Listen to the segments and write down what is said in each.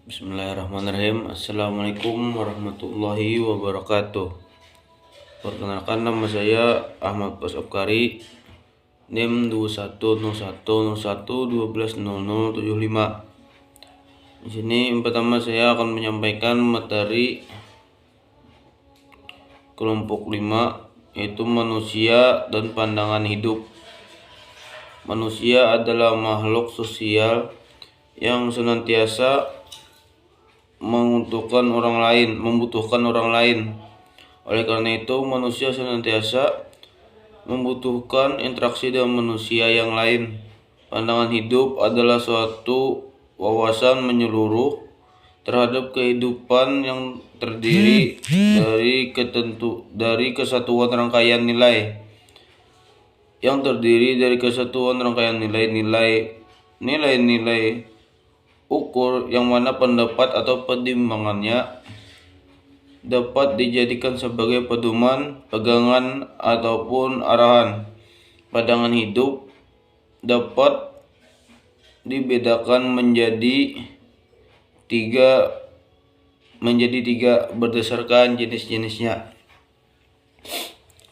Bismillahirrahmanirrahim. Assalamualaikum warahmatullahi wabarakatuh. Perkenalkan, nama saya Ahmad Pasopkari, NIM 210101120075. Di sini pertama saya akan menyampaikan materi kelompok 5, yaitu manusia dan pandangan hidup. Manusia adalah makhluk sosial yang senantiasa membutuhkan orang lain. Oleh karena itu, manusia senantiasa membutuhkan interaksi dengan manusia yang lain. Pandangan hidup adalah suatu wawasan menyeluruh terhadap kehidupan yang terdiri dari kesatuan rangkaian nilai ukur, yang mana pendapat atau pertimbangannya dapat dijadikan sebagai pedoman, pegangan, ataupun arahan. Pandangan hidup dapat dibedakan menjadi tiga berdasarkan jenis-jenisnya.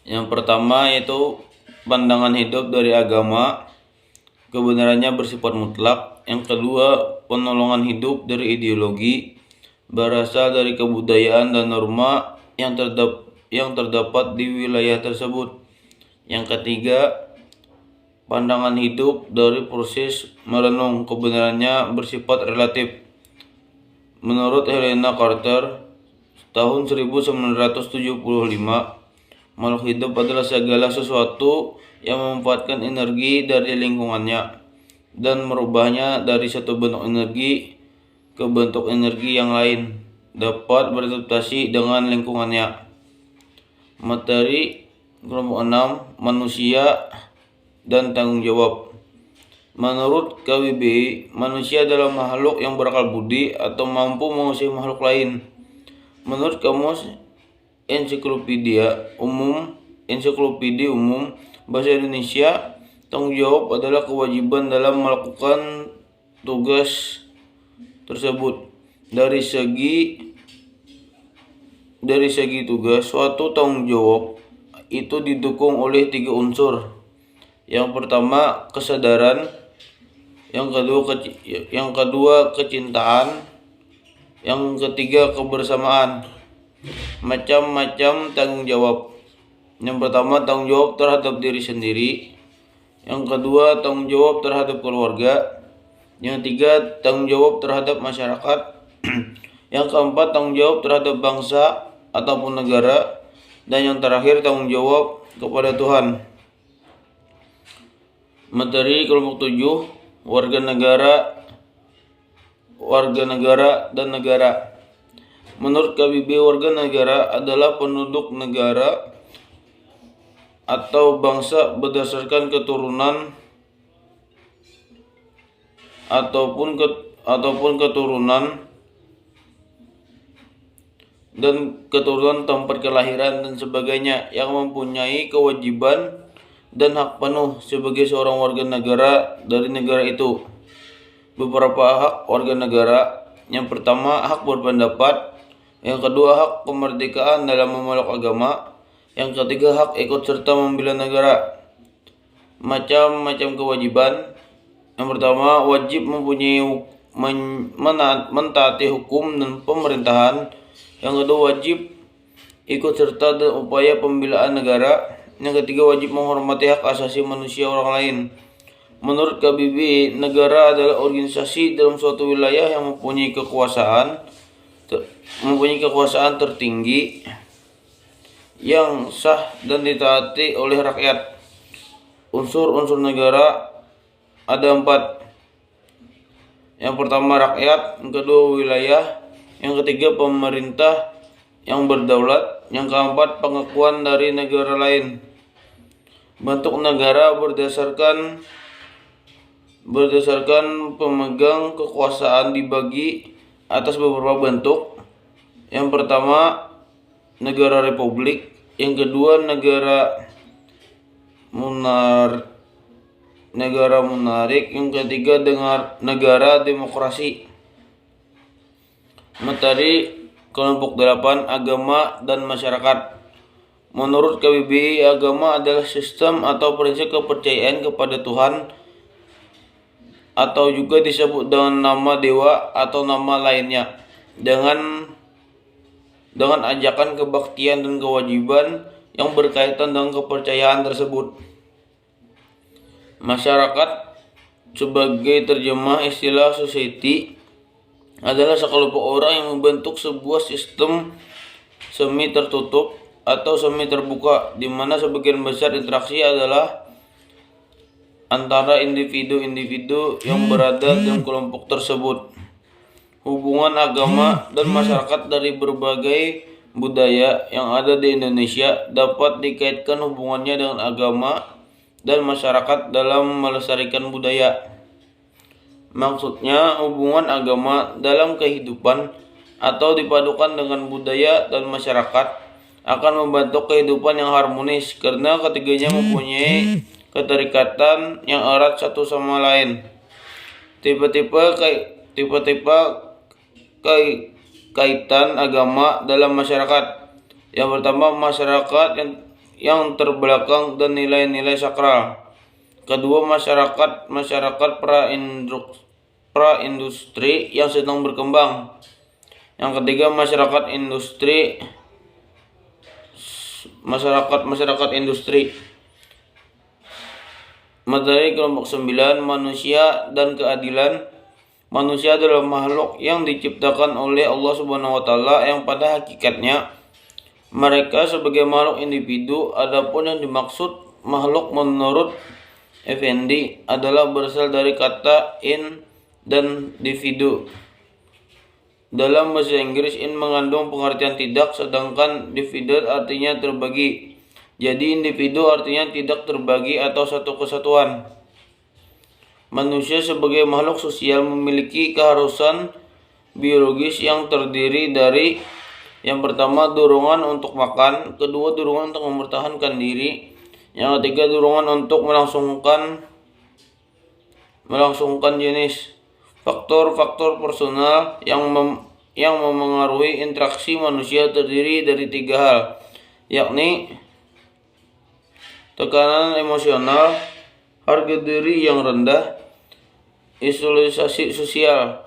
Yang pertama yaitu pandangan hidup dari agama, kebenarannya bersifat mutlak. Yang kedua, penolongan hidup dari ideologi, berasal dari kebudayaan dan norma yang terdapat di wilayah tersebut. Yang ketiga, pandangan hidup dari proses merenung, kebenarannya bersifat relatif. Menurut Helena Carter tahun 1975, makhluk hidup adalah segala sesuatu yang memanfaatkan energi dari lingkungannya dan merubahnya dari satu bentuk energi ke bentuk energi yang lain, dapat beradaptasi dengan lingkungannya. Materi kelompok 6, manusia dan tanggung jawab. Menurut KBBI, manusia adalah makhluk yang berakal budi atau mampu menguasai makhluk lain. Menurut Kamus Ensiklopedia Umum Bahasa Indonesia, tanggung jawab adalah kewajiban dalam melakukan tugas tersebut. Dari segi tugas, suatu tanggung jawab itu didukung oleh 3 unsur. Yang pertama, kesadaran. Yang kedua, kecintaan. Yang ketiga, kebersamaan. Macam-macam tanggung jawab. Yang pertama, tanggung jawab terhadap diri sendiri. Yang kedua, tanggung jawab terhadap keluarga. Yang tiga, tanggung jawab terhadap masyarakat. Yang keempat, tanggung jawab terhadap bangsa ataupun negara. Dan yang terakhir, tanggung jawab kepada Tuhan. Materi kelompok 7, warga negara dan negara. Menurut KBBI, warga negara adalah penduduk negara atau bangsa berdasarkan keturunan tempat kelahiran dan sebagainya, yang mempunyai kewajiban dan hak penuh sebagai seorang warga negara dari negara itu. Beberapa hak warga negara. Yang pertama, hak berpendapat. Yang kedua, hak kemerdekaan dalam memeluk agama. Yang ketiga, hak ikut serta membela negara. Macam-macam kewajiban. Yang pertama, wajib mentaati hukum dan pemerintahan. Yang kedua, wajib ikut serta dalam upaya pembelaan negara. Yang ketiga, wajib menghormati hak asasi manusia orang lain. Menurut KBBI, negara adalah organisasi dalam suatu wilayah yang mempunyai kekuasaan tertinggi yang sah dan ditaati oleh rakyat. Unsur-unsur negara ada 4. Yang pertama, rakyat. Yang kedua, wilayah. Yang ketiga, pemerintah yang berdaulat. Yang keempat, pengakuan dari negara lain. Bentuk negara berdasarkan pemegang kekuasaan dibagi atas beberapa bentuk. Yang pertama, negara republik. Yang kedua, negara monarik. Yang ketiga, negara demokrasi. Materi kelompok 8, agama dan masyarakat. Menurut KBBI, agama adalah sistem atau prinsip kepercayaan kepada Tuhan atau juga disebut dengan nama dewa atau nama lainnya dengan ajakan kebaktian dan kewajiban yang berkaitan dengan kepercayaan tersebut. Masyarakat sebagai terjemah istilah society adalah sekelompok orang yang membentuk sebuah sistem semi tertutup atau semi terbuka di mana sebagian besar interaksi adalah antara individu-individu yang berada dalam kelompok tersebut. Hubungan agama dan masyarakat dari berbagai budaya yang ada di Indonesia dapat dikaitkan hubungannya dengan agama dan masyarakat dalam melestarikan budaya. Maksudnya, hubungan agama dalam kehidupan atau dipadukan dengan budaya dan masyarakat akan membentuk kehidupan yang harmonis karena ketiganya mempunyai keterikatan yang erat satu sama lain. Tipe-tipe kaitan agama dalam masyarakat. Yang pertama, masyarakat yang terbelakang dan nilai-nilai sakral. Kedua, masyarakat pra-industri yang sedang berkembang. Yang ketiga, masyarakat industri. Materi kelompok 9, manusia dan keadilan. Manusia adalah makhluk yang diciptakan oleh Allah Subhanahu wa taala yang pada hakikatnya mereka sebagai makhluk individu. Adapun yang dimaksud makhluk menurut Effendi adalah berasal dari kata in dan individu. Dalam bahasa Inggris, in mengandung pengertian tidak, sedangkan divided artinya terbagi. Jadi individu artinya tidak terbagi atau satu kesatuan. Manusia sebagai makhluk sosial memiliki keharusan biologis yang terdiri dari yang pertama, dorongan untuk makan, kedua, dorongan untuk mempertahankan diri, yang ketiga, dorongan untuk melangsungkan jenis. Faktor-faktor personal yang memengaruhi interaksi manusia terdiri dari 3 hal, yakni tekanan emosional, harga diri yang rendah, isolasi sosial.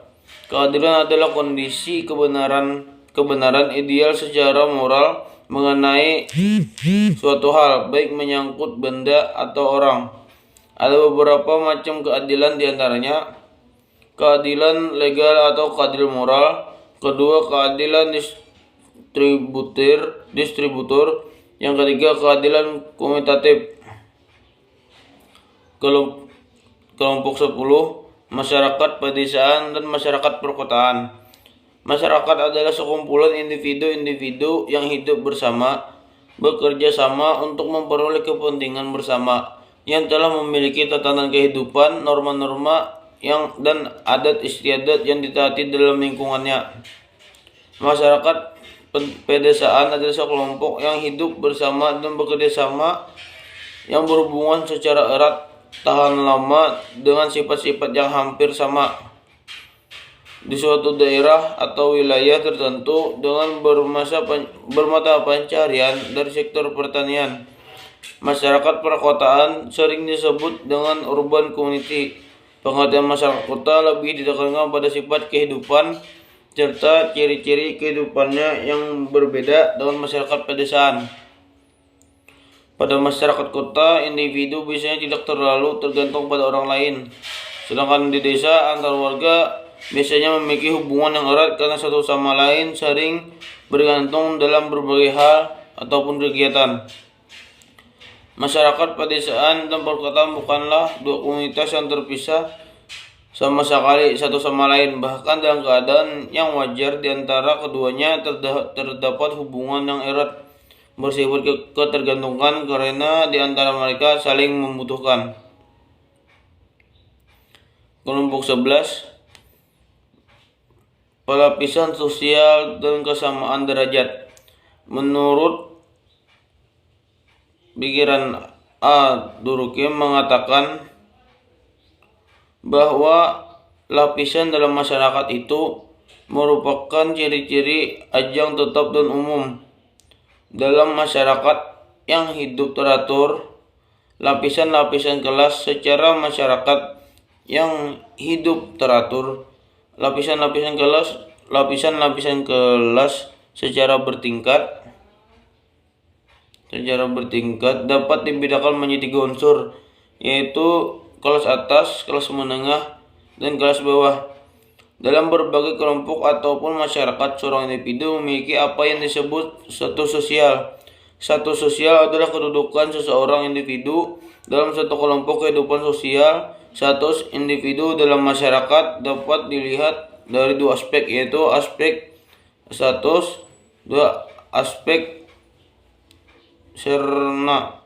Keadilan adalah kondisi kebenaran ideal secara moral mengenai suatu hal, baik menyangkut benda atau orang. Ada beberapa macam keadilan, diantaranya keadilan legal atau keadilan moral. Kedua, keadilan distributor. Yang ketiga, keadilan komutatif. Kelompok 10, masyarakat pedesaan dan masyarakat perkotaan. Masyarakat adalah sekumpulan individu-individu yang hidup bersama, bekerja sama untuk memperoleh kepentingan bersama, yang telah memiliki tatanan kehidupan, norma-norma dan adat istiadat yang ditaati dalam lingkungannya. Masyarakat pedesaan adalah sekelompok yang hidup bersama dan bekerja sama, yang berhubungan secara erat tahan lama dengan sifat-sifat yang hampir sama di suatu daerah atau wilayah tertentu dengan bermata pencaharian dari sektor pertanian. Masyarakat perkotaan sering disebut dengan urban community. Pengertian masyarakat kota lebih ditekankan pada sifat kehidupan serta ciri-ciri kehidupannya yang berbeda dengan masyarakat pedesaan. Pada masyarakat kota, individu biasanya tidak terlalu tergantung pada orang lain. Sedangkan di desa, antar warga biasanya memiliki hubungan yang erat karena satu sama lain sering bergantung dalam berbagai hal ataupun kegiatan. Masyarakat pedesaan dan perkotaan bukanlah dua komunitas yang terpisah sama sekali satu sama lain. Bahkan dalam keadaan yang wajar di antara keduanya terdapat hubungan yang erat bersifat ketergantungan karena di antara mereka saling membutuhkan. Kelompok 11, pelapisan sosial dan kesamaan derajat. Menurut pikiran A. Durkheim mengatakan bahwa lapisan dalam masyarakat itu merupakan ciri-ciri ajang tetap dan umum dalam masyarakat yang hidup teratur. Lapisan-lapisan kelas secara masyarakat yang hidup teratur. Lapisan-lapisan kelas secara bertingkat dapat dibedakan menjadi 3 unsur, yaitu kelas atas, kelas menengah, dan kelas bawah. Dalam berbagai kelompok ataupun masyarakat, seorang individu memiliki apa yang disebut status sosial. Status sosial adalah kedudukan seseorang individu dalam satu kelompok kehidupan sosial. Status individu dalam masyarakat dapat dilihat dari 2 aspek, yaitu aspek status, 2 aspek serna.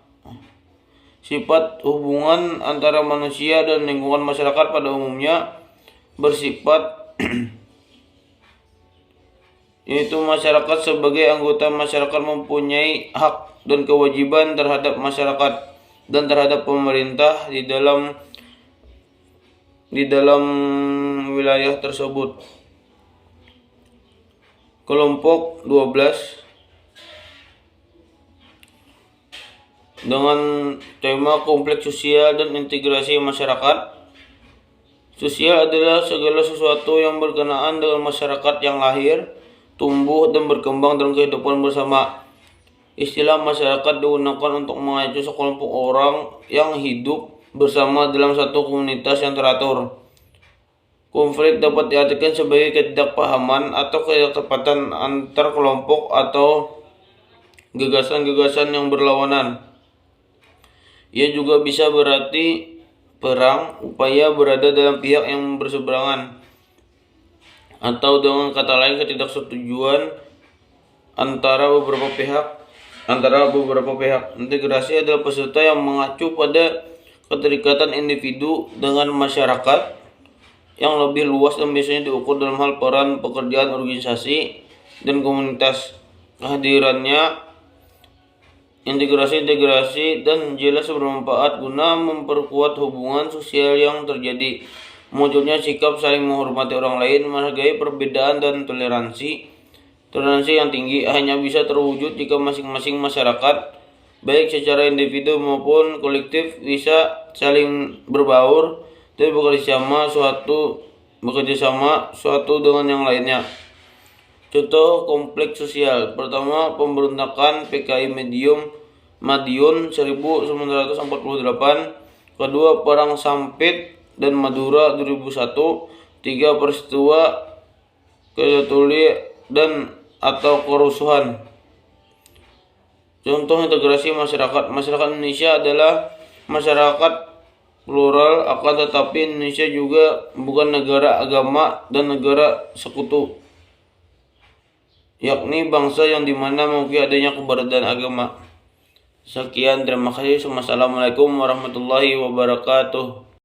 Sifat hubungan antara manusia dan lingkungan masyarakat pada umumnya bersifat yaitu masyarakat sebagai anggota masyarakat mempunyai hak dan kewajiban terhadap masyarakat dan terhadap pemerintah di dalam wilayah tersebut. Kelompok 12 dengan tema kompleks sosial dan integrasi masyarakat. Sosial adalah segala sesuatu yang berkenaan dengan masyarakat yang lahir, tumbuh, dan berkembang dalam kehidupan bersama. Istilah masyarakat digunakan untuk mengacu sekelompok orang yang hidup bersama dalam satu komunitas yang teratur. Konflik dapat diartikan sebagai ketidakpahaman atau ketidaktepatan antar kelompok atau gagasan-gagasan yang berlawanan. Ia juga bisa berarti perang, upaya berada dalam pihak yang berseberangan, atau dengan kata lain ketidaksetujuan antara beberapa pihak. Integrasi adalah peserta yang mengacu pada keterikatan individu dengan masyarakat yang lebih luas dan biasanya diukur dalam hal peran pekerjaan organisasi dan komunitas. Kehadirannya integrasi dan jelas bermanfaat guna memperkuat hubungan sosial yang terjadi. Munculnya sikap saling menghormati orang lain, menghargai perbedaan, dan toleransi yang tinggi hanya bisa terwujud jika masing-masing masyarakat, baik secara individu maupun kolektif, bisa saling berbaur dan bekerja sama suatu dengan yang lainnya. Contoh kompleks sosial. Pertama, pemberontakan PKI Madiun 1948. Kedua, Perang Sampit dan Madura 2001. 3, peristiwa Kedatuli dan atau kerusuhan. Contoh integrasi masyarakat. Masyarakat Indonesia adalah masyarakat plural, akan tetapi Indonesia juga bukan negara agama dan negara sekutu, yakni bangsa yang dimana mungkin adanya keberadaan agama. Sekian, terima kasih. Wassalamualaikum warahmatullahi wabarakatuh.